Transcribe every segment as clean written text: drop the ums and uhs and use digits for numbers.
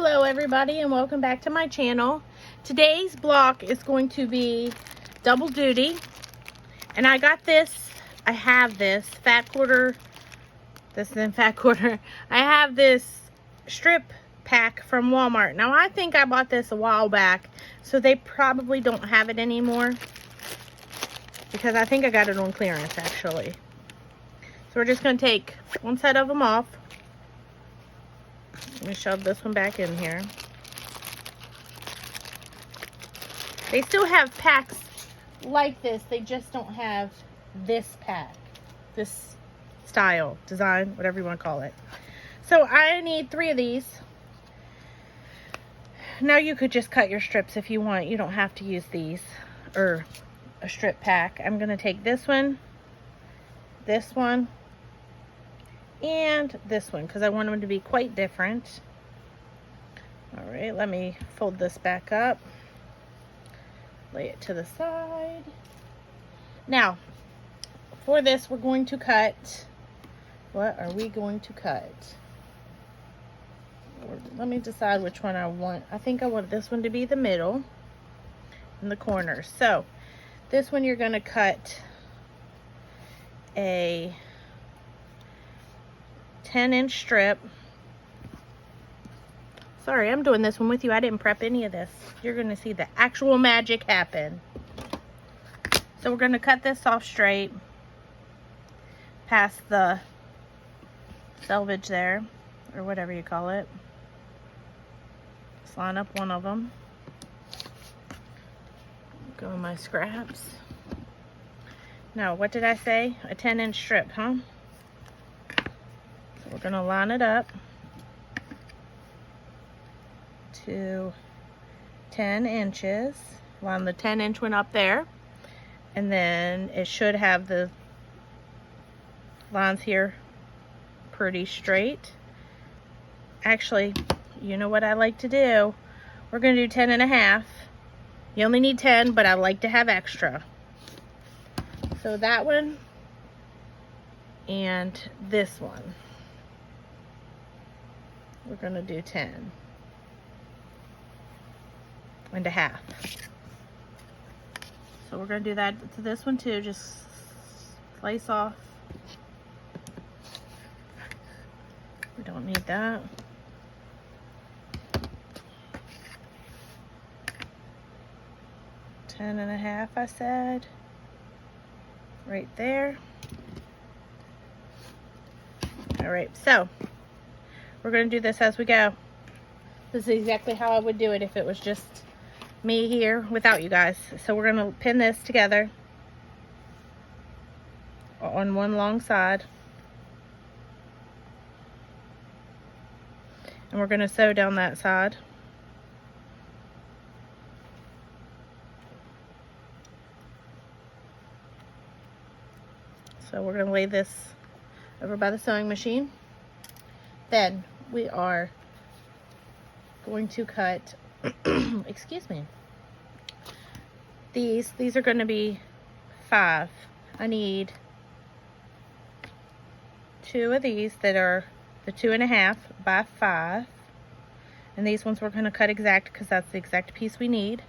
Hello everybody and welcome back to my channel. Today's block is going to be double duty, and I got this, I have this fat quarter, this isn't fat quarter, I have this strip pack from Walmart. Now I think I bought this a while back, so they probably don't have it anymore because I think I got it on clearance actually. So we're just going to take one set of them off. Let me shove this one back in here. They still have packs like this. They just don't have this pack. This style, design, whatever you want to call it. So I need 3 of these. Now you could just cut your strips if you want. You don't have to use these or a strip pack. I'm going to take this one, and this one because I want them to be quite different. All right, let me fold this back up, lay it to the side. Now for this we're going to cut, what are we going to cut? Let me decide which one I want. I think I want this one to be the middle and the corners. So this one you're going to cut a 10-inch strip. Sorry, I'm doing this one with you. I didn't prep any of this. You're going to see the actual magic happen. So we're going to cut this off straight past the selvage there, or whatever you call it. Just line up one of them. Go in my scraps. Now, what did I say? A 10-inch strip, huh? We're going to line it up to 10 inches. Line the 10-inch one up there. And then it should have the lines here pretty straight. Actually, you know what I like to do? We're going to do 10 and a half. You only need 10, but I like to have extra. So that one and this one. We're going to do 10 and a half. So we're going to do that to this one too. Just slice off. We don't need that. Ten and a half, I said. Right there. All right, so we're going to do this as we go. This is exactly how I would do it if it was just me here without you guys. So we're going to pin this together on one long side. And we're going to sew down that side. So we're going to lay this over by the sewing machine. Then we are going to cut, excuse me, these are going to be 5. I need 2 of these that are the 2.5 by 5, and these ones we're going to cut exact because that's the exact piece we need.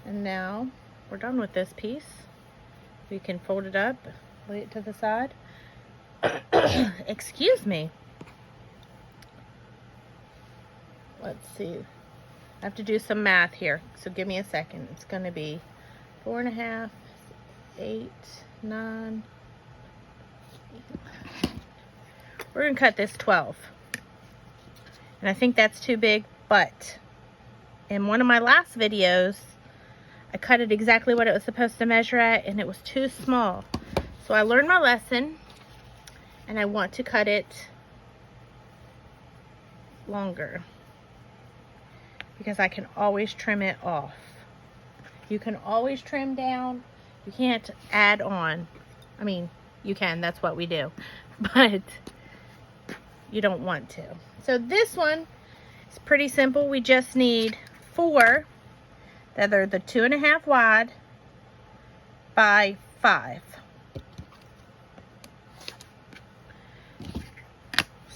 And now we're done with this piece. We can fold it up, lay it to the side. Excuse me. Let's see. I have to do some math here, so give me a second. It's going to be 4.5, 8, 9. We're going to cut this 12. And I think that's too big, but in one of my last videos, I cut it exactly what it was supposed to measure at, and it was too small. So I learned my lesson, and I want to cut it longer because I can always trim it off. You can always trim down. You can't add on. I mean, you can. That's what we do. But you don't want to. So this one is pretty simple. We just need 4 that are the 2.5 wide by 5.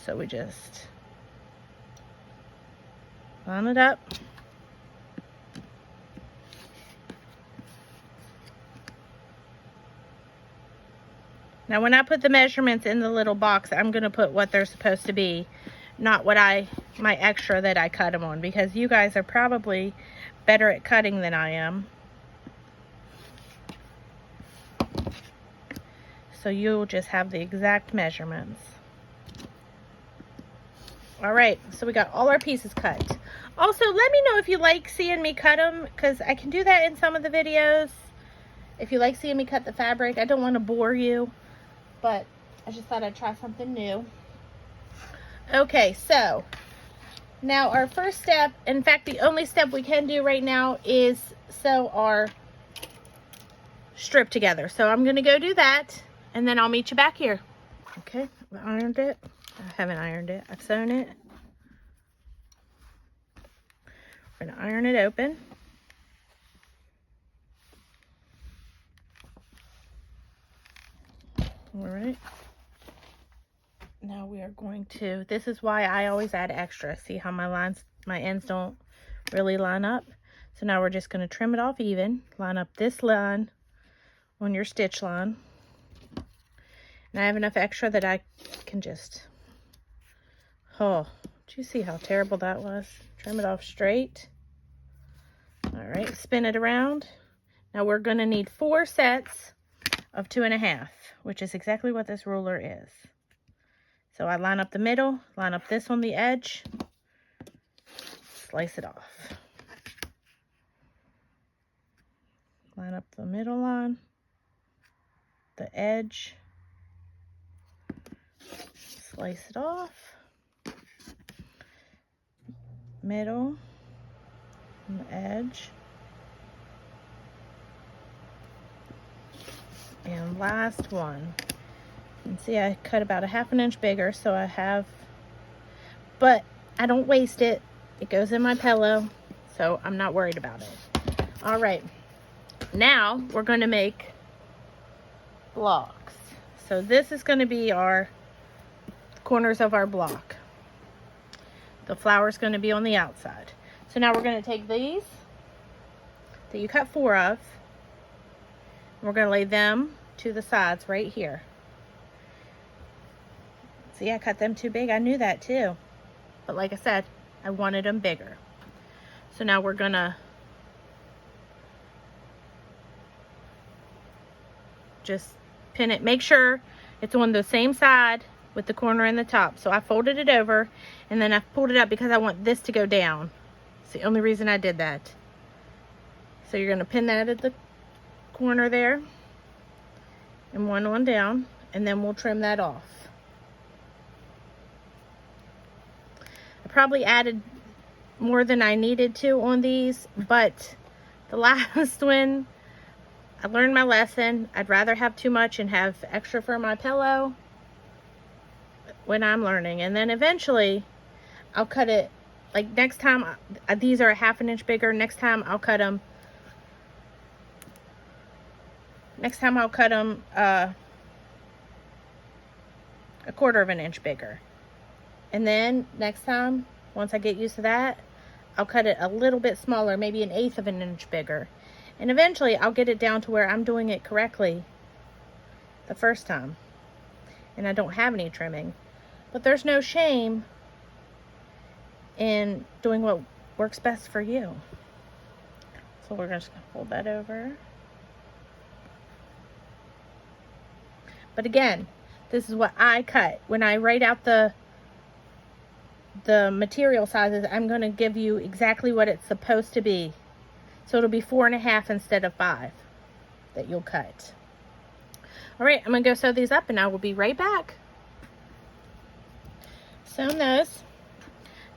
So we just line it up. Now when I put the measurements in the little box, I'm going to put what they're supposed to be, not what my extra that I cut them on, because you guys are probably better at cutting than I am. So you'll just have the exact measurements. All right, so we got all our pieces cut. Also, let me know if you like seeing me cut them, because I can do that in some of the videos. If you like seeing me cut the fabric, I don't want to bore you, but I just thought I'd try something new. Okay, so now our first step, in fact, the only step we can do right now is sew our strip together. So I'm going to go do that, and then I'll meet you back here. Okay, I ironed it. I haven't ironed it. I've sewn it. We're going to iron it open. All right. Now we are going to, this is why I always add extra. See how my ends don't really line up? So now we're just going to trim it off even. Line up this line on your stitch line. And I have enough extra that I can just, oh, did you see how terrible that was? Trim it off straight. All right, spin it around. Now we're going to need 4 sets of 2.5, which is exactly what this ruler is. So I line up the middle, line up this on the edge, slice it off. Line up the middle line, the edge, slice it off, middle, and the edge, and last one. And see, I cut about 1/2 inch bigger, so I have, but I don't waste it. It goes in my pillow, so I'm not worried about it. All right, now we're going to make blocks. So this is going to be our corners of our block. The flower is going to be on the outside. So now we're going to take these that you cut 4 of, and we're going to lay them to the sides right here. See, I cut them too big. I knew that too. But like I said, I wanted them bigger. So now we're gonna just pin it. Make sure it's on the same side with the corner in the top. So I folded it over and then I pulled it up because I want this to go down. It's the only reason I did that. So you're gonna pin that at the corner there and one on down, and then we'll trim that off. I probably added more than I needed to on these, but the last one, I learned my lesson. I'd rather have too much and have extra for my pillow when I'm learning. And then eventually I'll cut it, like next time, these are 1/2 inch bigger. Next time I'll cut them, a 1/4 inch bigger. And then next time, once I get used to that, I'll cut it a little bit smaller, maybe 1/8 inch bigger. And eventually I'll get it down to where I'm doing it correctly the first time. And I don't have any trimming. But there's no shame in doing what works best for you. So we're just gonna fold that over. But again, this is what I cut. When I write out the material sizes, I'm going to give you exactly what it's supposed to be. So it'll be 4.5 instead of 5 that you'll cut. All right, I'm going to go sew these up and I will be right back. Sewn those.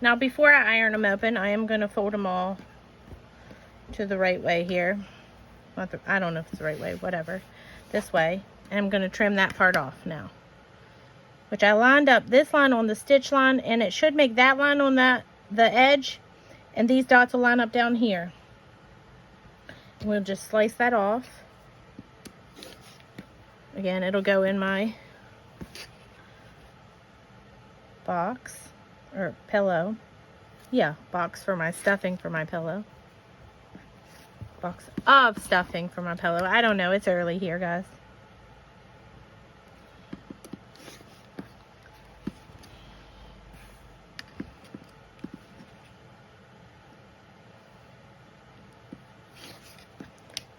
Now before I iron them open, I am going to fold them all to the right way here. I don't know if it's the right way, whatever. This way. And I'm going to trim that part off now. Which I lined up this line on the stitch line, and it should make that line on the edge, and these dots will line up down here. We'll just slice that off. Again, it'll go in my box or pillow. Yeah, box for my stuffing for my pillow. Box of stuffing for my pillow. I don't know. It's early here, guys.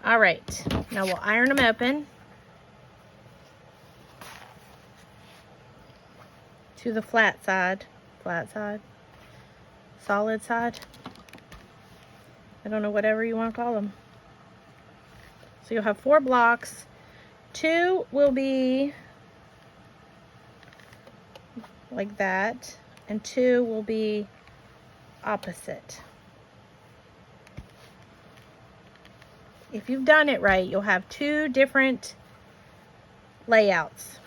All right, now we'll iron them open to the flat side, solid side. I don't know, whatever you want to call them. So you'll have 4 blocks. 2 will be like that, and 2 will be opposite. If you've done it right, you'll have 2 different layouts.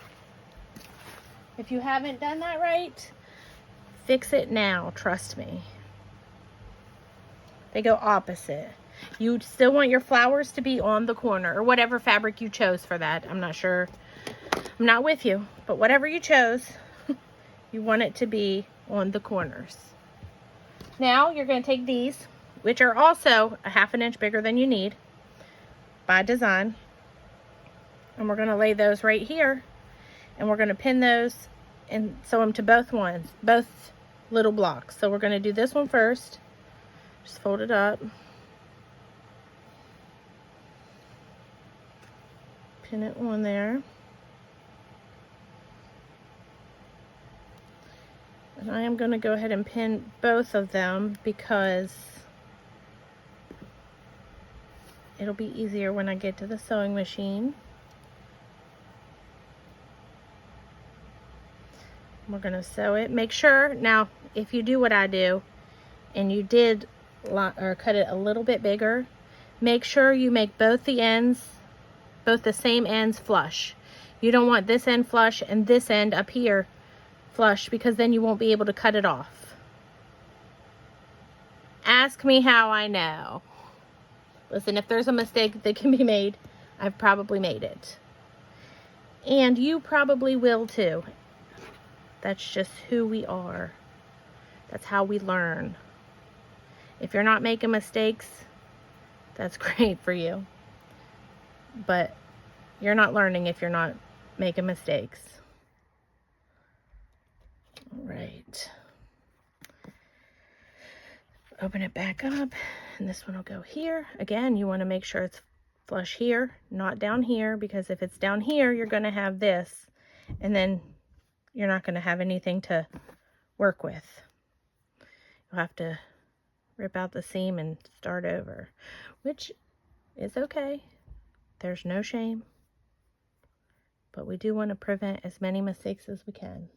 If you haven't done that right, fix it now, trust me. They go opposite. You still want your flowers to be on the corner, or whatever fabric you chose for that. I'm not sure. I'm not with you, but whatever you chose, you want it to be on the corners. Now you're going to take these, which are also a 1/2 inch bigger than you need by design, and we're going to lay those right here, and we're going to pin those and sew them to both little blocks. So we're going to do this one first. Just fold it up, pin it on there, and I am going to go ahead and pin both of them because it'll be easier when I get to the sewing machine. We're going to sew it. Make sure, now, if you do what I do, and you did or cut it a little bit bigger, make sure you make both the same ends flush. You don't want this end flush and this end up here flush, because then you won't be able to cut it off. Ask me how I know. Listen, if there's a mistake that can be made, I've probably made it. And you probably will too. That's just who we are. That's how we learn. If you're not making mistakes, that's great for you. But you're not learning if you're not making mistakes. All right. Open it back up, and this one will go here. Again, you want to make sure it's flush here, not down here, because if it's down here, you're going to have this, and then you're not going to have anything to work with. You'll have to rip out the seam and start over, which is okay. There's no shame. But we do want to prevent as many mistakes as we can.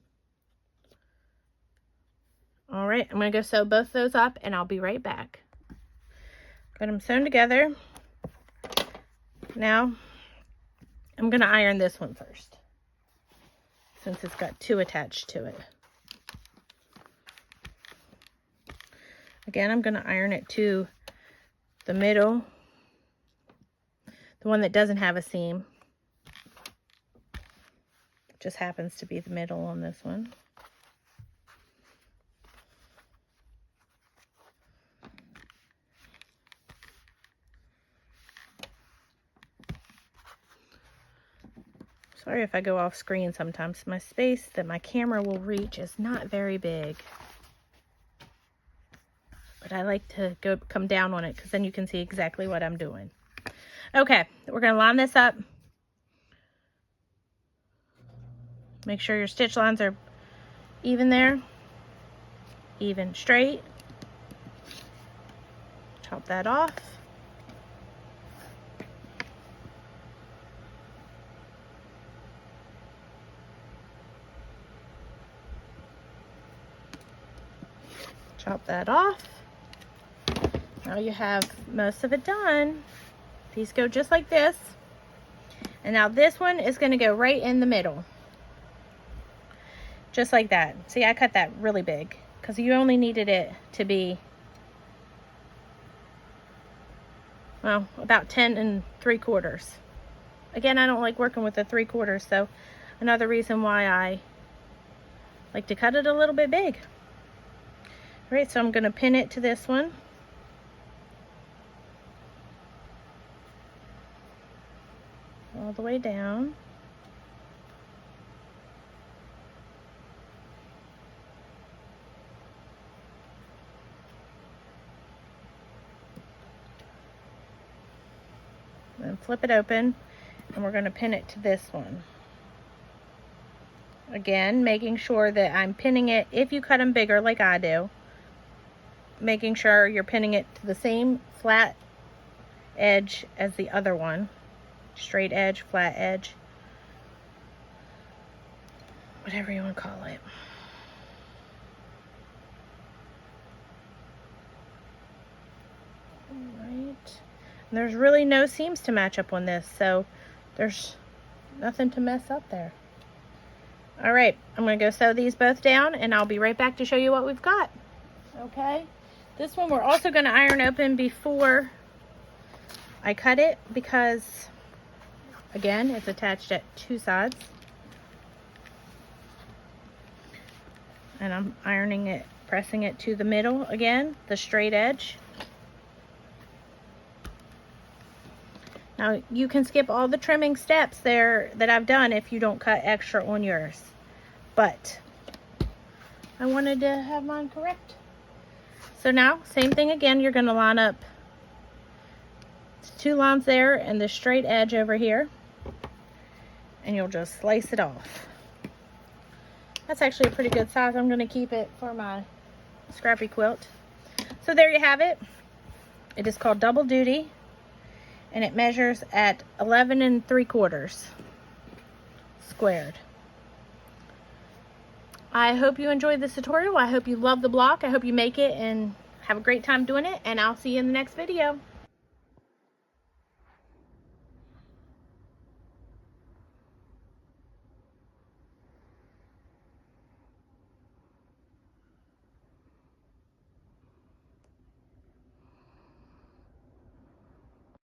All right, I'm going to go sew both those up, and I'll be right back. Got them sewn together. Now, I'm going to iron this one first, since it's got 2 attached to it. Again, I'm going to iron it to the middle, the one that doesn't have a seam. Just happens to be the middle on this one. Sorry if I go off screen sometimes. My space that my camera will reach is not very big. But I like to come down on it, because then you can see exactly what I'm doing. Okay, we're going to line this up. Make sure your stitch lines are even there. Even, straight. Chop that off. Chop that off. Now you have most of it done. These go just like this. And now this one is going to go right in the middle. Just like that. See, I cut that really big because you only needed it to be well, about 10 3/4. Again, I don't like working with the 3/4, so another reason why I like to cut it a little bit big. All right, so I'm going to pin it to this one. All the way down. Then flip it open, and we're going to pin it to this one. Again, making sure that I'm pinning it, if you cut them bigger like I do, making sure you're pinning it to the same flat edge as the other one. Straight edge, flat edge, whatever you want to call it. All right. And there's really no seams to match up on this, so there's nothing to mess up there. All right, I'm going to go sew these both down, and I'll be right back to show you what we've got. Okay, this one we're also going to iron open before I cut it, because again, it's attached at 2 sides. And I'm ironing it, pressing it to the middle again, the straight edge. Now, you can skip all the trimming steps there that I've done if you don't cut extra on yours. But I wanted to have mine correct. So now, same thing again, you're going to line up 2 lines there and the straight edge over here. And you'll just slice it off. That's actually a pretty good size. I'm going to keep it for my scrappy quilt. So there you have it. It is called Double Duty, and it measures at 11 3/4 squared. I hope you enjoyed this tutorial. I hope you love the block. I hope you make it and have a great time doing it, and I'll see you in the next video.